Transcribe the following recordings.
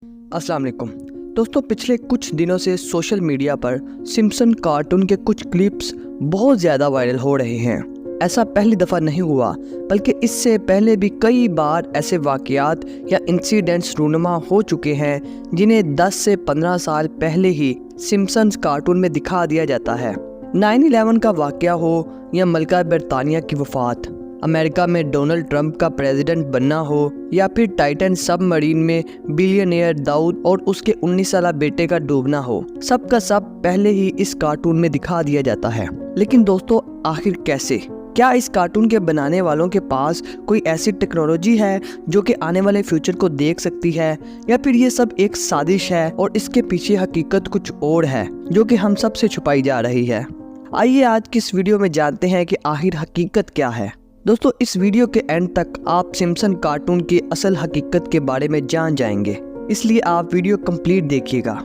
अस्सलाम वालेकुम दोस्तों, पिछले कुछ दिनों से सोशल मीडिया पर सिम्पसन कार्टून के कुछ क्लिप्स बहुत ज़्यादा वायरल हो रहे हैं। ऐसा पहली दफ़ा नहीं हुआ, बल्कि इससे पहले भी कई बार ऐसे वाक़यात या इंसिडेंट्स रूनुमा हो चुके हैं जिन्हें 10 से 15 साल पहले ही सिम्पसन्स कार्टून में दिखा दिया जाता है। 9/11 का वाक़या हो या मलका बरतानिया की वफ़ात, अमेरिका में डोनाल्ड ट्रंप का प्रेसिडेंट बनना हो या फिर टाइटन सबमरीन में बिलियनियर दाऊद और उसके 19 साल बेटे का डूबना हो, सब का सब पहले ही इस कार्टून में दिखा दिया जाता है। लेकिन दोस्तों, आखिर कैसे? क्या इस कार्टून के बनाने वालों के पास कोई ऐसी टेक्नोलॉजी है जो कि आने वाले फ्यूचर को देख सकती है, या फिर ये सब एक साजिश है और इसके पीछे हकीकत कुछ और है जो कि हम सब से छुपाई जा रही है? आइए आज की इस वीडियो में जानते हैं कि आखिर हकीकत क्या है। दोस्तों, इस वीडियो के एंड तक आप सिम्पसन कार्टून की असल हकीकत के बारे में जान जाएंगे, इसलिए आप वीडियो कंप्लीट देखिएगा।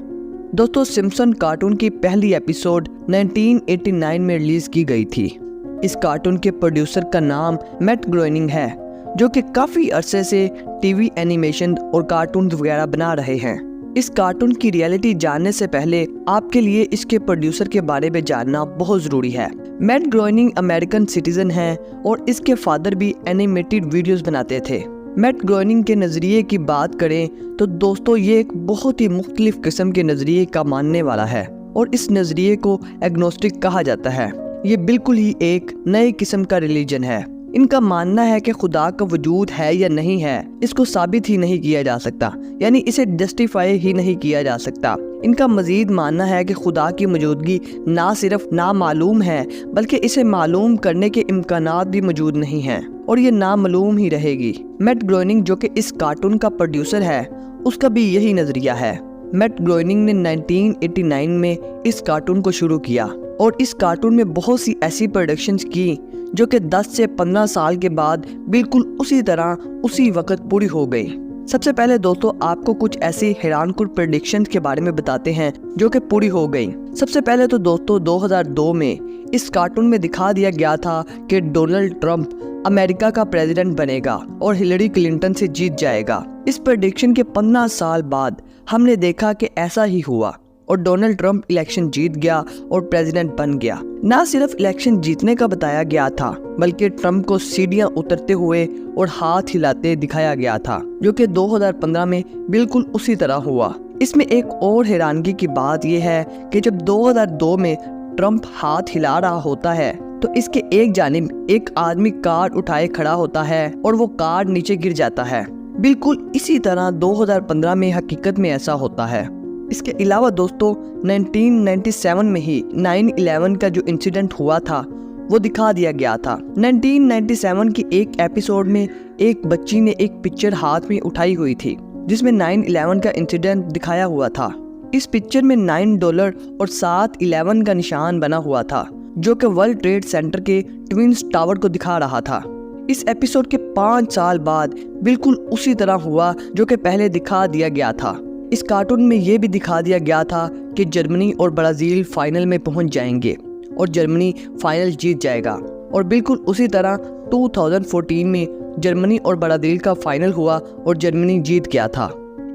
दोस्तों, सिम्पसन कार्टून की पहली एपिसोड 1989 में रिलीज की गई थी। इस कार्टून के प्रोड्यूसर का नाम मैट ग्रोएनिंग है, जो कि काफ़ी अरसे से टीवी एनिमेशन और कार्टून वगैरह बना रहे हैं। इस कार्टून की रियलिटी जानने से पहले आपके लिए इसके प्रोड्यूसर के बारे में जानना बहुत ज़रूरी है। मैट ग्रोएनिंग अमेरिकन सिटीजन हैं और इसके फादर भी एनिमेटेड वीडियोस बनाते थे। मैट ग्रोएनिंग के नज़रिए की बात करें तो दोस्तों, ये एक बहुत ही मुख्तलिफ किस्म के नज़रिए का मानने वाला है और इस नज़रिए को एग्नोस्टिक कहा जाता है। ये बिल्कुल ही एक नए किस्म का रिलीजन है। इनका मानना है कि खुदा का वजूद है या नहीं है, इसको साबित ही नहीं किया जा सकता, यानी इसे जस्टिफाई ही नहीं किया जा सकता। इनका मजीद मानना है कि खुदा की मौजूदगी ना सिर्फ नामालूम है, बल्कि इसे मालूम करने के इम्कानात भी मौजूद नहीं हैं और ये नामालूम ही रहेगी। मैट ग्रोएनिंग, जो कि इस कार्टून का प्रोड्यूसर है, उसका भी यही नज़रिया है। मैट ग्रोएनिंग ने 1989 में इस कार्टून को शुरू किया और इस कार्टून में बहुत सी ऐसी प्रोडक्शंस की जो कि 10 से 15 साल के बाद बिल्कुल उसी तरह उसी वक्त पूरी हो गई। सबसे पहले दोस्तों, आपको कुछ ऐसी हैरानकुन प्रेडिक्शंस के बारे में बताते हैं जो कि पूरी हो गई। सबसे पहले तो दोस्तों, 2002 में इस कार्टून में दिखा दिया गया था कि डोनाल्ड ट्रंप अमेरिका का प्रेसिडेंट बनेगा और हिलरी क्लिंटन से जीत जाएगा। इस प्रेडिक्शन के 15 साल बाद हमने देखा कि ऐसा ही हुआ और डोनाल्ड ट्रंप इलेक्शन जीत गया और प्रेसिडेंट बन गया। ना सिर्फ इलेक्शन जीतने का बताया गया था, बल्कि ट्रंप को सीढ़ियां उतरते हुए और हाथ हिलाते दिखाया गया था, जो कि 2015 में बिल्कुल उसी तरह हुआ। इसमें एक और हैरानगी की बात यह है कि जब 2002 में ट्रंप हाथ हिला रहा होता है तो इसके एक जानिब एक आदमी कार्ड उठाए खड़ा होता है और वो कार्ड नीचे गिर जाता है। बिल्कुल इसी तरह 2015 में हकीकत में ऐसा होता है। इसके अलावा दोस्तों, 1997 में ही 9/11 का जो इंसिडेंट हुआ था वो दिखा दिया गया था। 1997 की एक एपिसोड में एक बच्ची ने एक पिक्चर हाथ में उठाई हुई थी जिसमें 9/11 का इंसिडेंट दिखाया हुआ था। इस पिक्चर में $9 और 7/11 का निशान बना हुआ था, जो कि वर्ल्ड ट्रेड सेंटर के ट्विन्स टावर को दिखा रहा था। इस एपिसोड के 5 साल बाद बिल्कुल उसी तरह हुआ जो कि पहले दिखा दिया गया था। इस कार्टून में ये भी दिखा दिया गया था कि जर्मनी और ब्राज़ील फाइनल में पहुंच जाएंगे और जर्मनी फाइनल जीत जाएगा, और बिल्कुल उसी तरह 2014 में जर्मनी और ब्राज़ील का फाइनल हुआ और जर्मनी जीत गया था।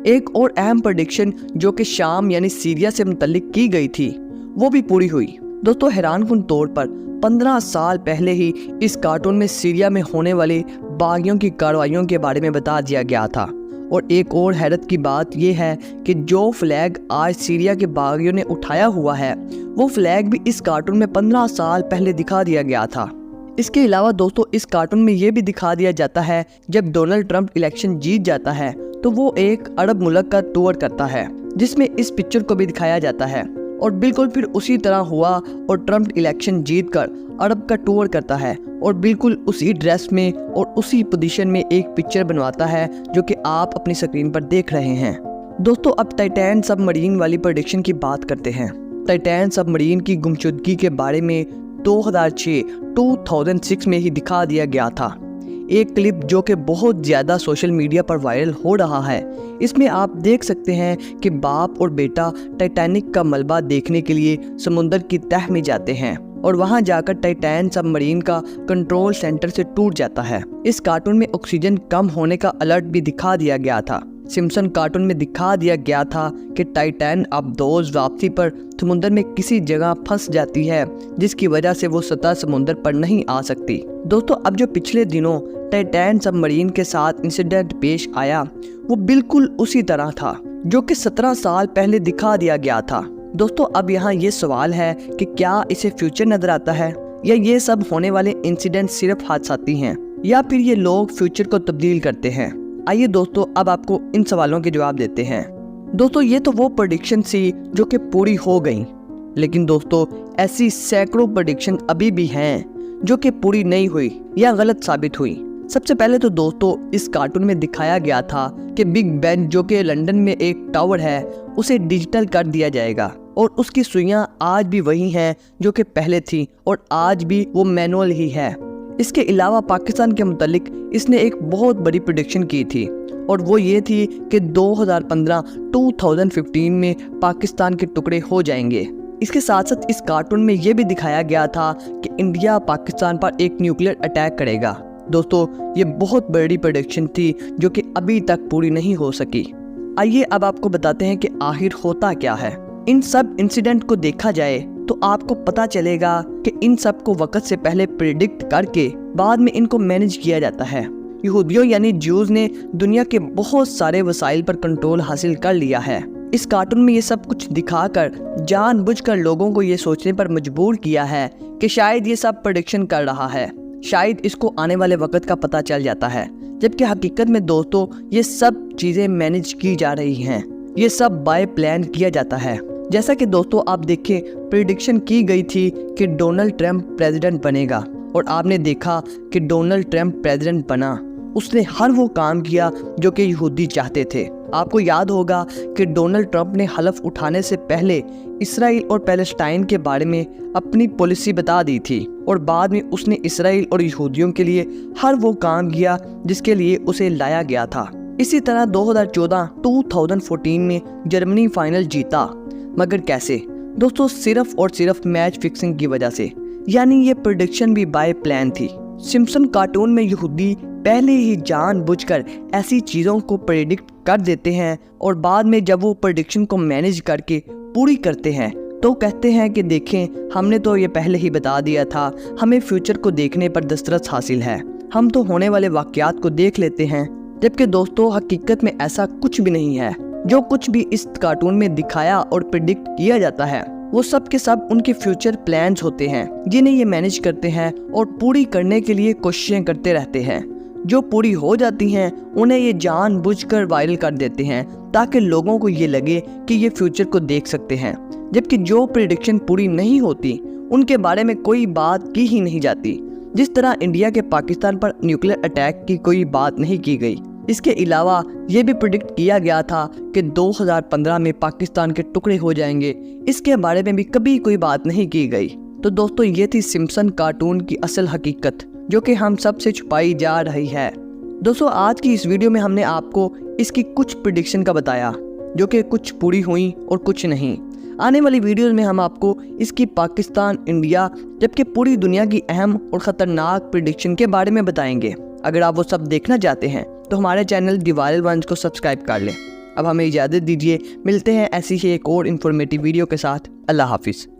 एक और अहम प्रेडिक्शन जो कि शाम यानी सीरिया से मुतल्लिक की गई थी वो भी पूरी हुई। दोस्तों, हैरानकुन तौर पर 15 साल पहले ही इस कार्टून में सीरिया में होने वाले बागियों की कार्रवाइयों के बारे में बता दिया गया था। और एक और हैरत की बात यह है कि जो फ्लैग आज सीरिया के बागियों ने उठाया हुआ है वो फ्लैग भी इस कार्टून में 15 साल पहले दिखा दिया गया था। इसके अलावा दोस्तों, इस कार्टून में ये भी दिखा दिया जाता है जब डोनाल्ड ट्रंप इलेक्शन जीत जाता है तो वो एक अरब मुल्क का टूर करता है, जिसमें इस पिक्चर को भी दिखाया जाता है। और बिल्कुल फिर उसी तरह हुआ और ट्रंप इलेक्शन जीतकर अरब का टूर करता है और बिल्कुल उसी ड्रेस में और उसी पोजीशन में एक पिक्चर बनवाता है जो कि आप अपनी स्क्रीन पर देख रहे हैं। दोस्तों, अब टाइटैन सबमरीन वाली प्रेडिक्शन की बात करते हैं। टाइटैन सबमरीन की गुमशुदगी के बारे में 2006 में ही दिखा दिया गया था। एक क्लिप जो कि बहुत ज़्यादा सोशल मीडिया पर वायरल हो रहा है। इसमें आप देख सकते हैं कि बाप और बेटा टाइटैनिक का मलबा देखने के लिए समुंदर की तह में जाते हैं और वहां जाकर टाइटैन सबमरीन का कंट्रोल सेंटर से टूट जाता है। इस कार्टून में ऑक्सीजन कम होने का अलर्ट भी दिखा दिया गया था। सिम्पसन कार्टून में दिखा दिया गया था कि टाइटैन अबदोज वापसी पर समुद्र में किसी जगह फंस जाती है, जिसकी वजह से वो सतह समुद्र पर नहीं आ सकती। दोस्तों, अब जो पिछले दिनों टाइटैन सबमरीन के साथ इंसिडेंट पेश आया, वो बिल्कुल उसी तरह था जो कि 17 साल पहले दिखा दिया गया था। दोस्तों, अब यहाँ ये सवाल है कि क्या इसे फ्यूचर नजर आता है, या ये सब होने वाले इंसिडेंट सिर्फ हादसाती हैं, या फिर ये लोग फ्यूचर को तब्दील करते हैं। आइए दोस्तों, अब आपको इन सवालों के जवाब देते हैं। दोस्तों, ये तो वो प्रेडिक्शन थी जो कि पूरी हो गई, लेकिन दोस्तों ऐसी सैकड़ों प्रेडिक्शन अभी भी हैं जो कि पूरी नहीं हुई या गलत साबित हुई। सबसे पहले तो दोस्तों, इस कार्टून में दिखाया गया था कि बिग बेन, जो कि लंदन में एक टावर है, उसे डिजिटल कर दिया जाएगा और उसकी सुइयां आज भी वही हैं जो कि पहले थी और आज भी वो मैनुअल ही है। इसके अलावा पाकिस्तान के मुतालिक इसने एक बहुत बड़ी प्रेडिक्शन की थी, और वो ये थी कि 2015 में पाकिस्तान के टुकड़े हो जाएंगे। इसके साथ साथ इस कार्टून में ये भी दिखाया गया था कि इंडिया पाकिस्तान पर एक न्यूक्लियर अटैक करेगा। दोस्तों, ये बहुत बड़ी प्रेडिक्शन थी जो कि अभी तक पूरी नहीं हो सकी। आइए अब आपको बताते हैं कि आखिर होता क्या है। इन सब इंसिडेंट को देखा जाए तो आपको पता चलेगा कि इन सब को वक्त से पहले प्रेडिक्ट करके बाद में इनको मैनेज किया जाता है। यहूदियों यानी ज्यूज ने दुनिया के बहुत सारे वसाइल पर कंट्रोल हासिल कर लिया है। इस कार्टून में ये सब कुछ दिखाकर जानबूझकर लोगों को ये सोचने पर मजबूर किया है कि शायद ये सब प्रेडिक्शन कर रहा है, शायद इसको आने वाले वक्त का पता चल जाता है, जबकि हकीकत में दोस्तों ये सब चीजें मैनेज की जा रही हैं। ये सब बाय प्लान किया जाता है। जैसा कि दोस्तों आप देखें, प्रेडिक्शन की गई थी कि डोनाल्ड ट्रंप प्रेसिडेंट बनेगा, और आपने देखा कि डोनाल्ड ट्रंप प्रेसिडेंट बना। उसने हर वो काम किया जो कि यहूदी चाहते थे। आपको याद होगा कि डोनाल्ड ट्रंप ने हलफ उठाने से पहले इसराइल और पैलेस्टाइन के बारे में अपनी पॉलिसी बता दी थी, और बाद में उसने इसराइल और यहूदियों के लिए हर वो काम किया जिसके लिए उसे लाया गया था। इसी तरह 2014 में जर्मनी फाइनल जीता, मगर कैसे दोस्तों? सिर्फ और सिर्फ मैच फिक्सिंग की वजह से, यानी ये प्रेडिक्शन भी बाय प्लान थी। सिम्पसन कार्टून में यहूदी पहले ही जानबूझकर ऐसी चीज़ों को प्रेडिक्ट कर देते हैं, और बाद में जब वो प्रेडिक्शन को मैनेज करके पूरी करते हैं तो कहते हैं कि देखें, हमने तो ये पहले ही बता दिया था, हमें फ्यूचर को देखने पर दस्तरस हासिल है, हम तो होने वाले वाक़यात को देख लेते हैं। जबकि दोस्तों हकीकत में ऐसा कुछ भी नहीं है। जो कुछ भी इस कार्टून में दिखाया और प्रेडिक्ट किया जाता है, वो सब के सब उनके फ्यूचर प्लान्स होते हैं, जिन्हें ये मैनेज करते हैं और पूरी करने के लिए कोशिशें करते रहते हैं। जो पूरी हो जाती हैं उन्हें ये जानबूझकर वायरल कर देते हैं ताकि लोगों को ये लगे कि ये फ्यूचर को देख सकते हैं। जबकि जो प्रेडिक्शन पूरी नहीं होती उनके बारे में कोई बात की ही नहीं जाती। जिस तरह इंडिया के पाकिस्तान पर न्यूक्लियर अटैक की कोई बात नहीं की गई। इसके अलावा ये भी प्रेडिक्ट किया गया था कि 2015 में पाकिस्तान के टुकड़े हो जाएंगे, इसके बारे में भी कभी कोई बात नहीं की गई। तो दोस्तों ये थी सिम्पसन कार्टून की असल हकीकत, जो कि हम सब से छुपाई जा रही है। दोस्तों आज की इस वीडियो में हमने आपको इसकी कुछ प्रेडिक्शन का बताया, जो कि कुछ पूरी हुई और कुछ नहीं। आने वाली वीडियोस में हम आपको इसकी पाकिस्तान, इंडिया, जबकि पूरी दुनिया की अहम और ख़तरनाक प्रेडिक्शन के बारे में बताएंगे। अगर आप वो सब देखना चाहते हैं तो हमारे चैनल दी वायरल वंस को सब्सक्राइब कर लें। अब हमें इजाज़त दीजिए, मिलते हैं ऐसी ही एक और इन्फॉर्मेटिव वीडियो के साथ। अल्लाह हाफिज़।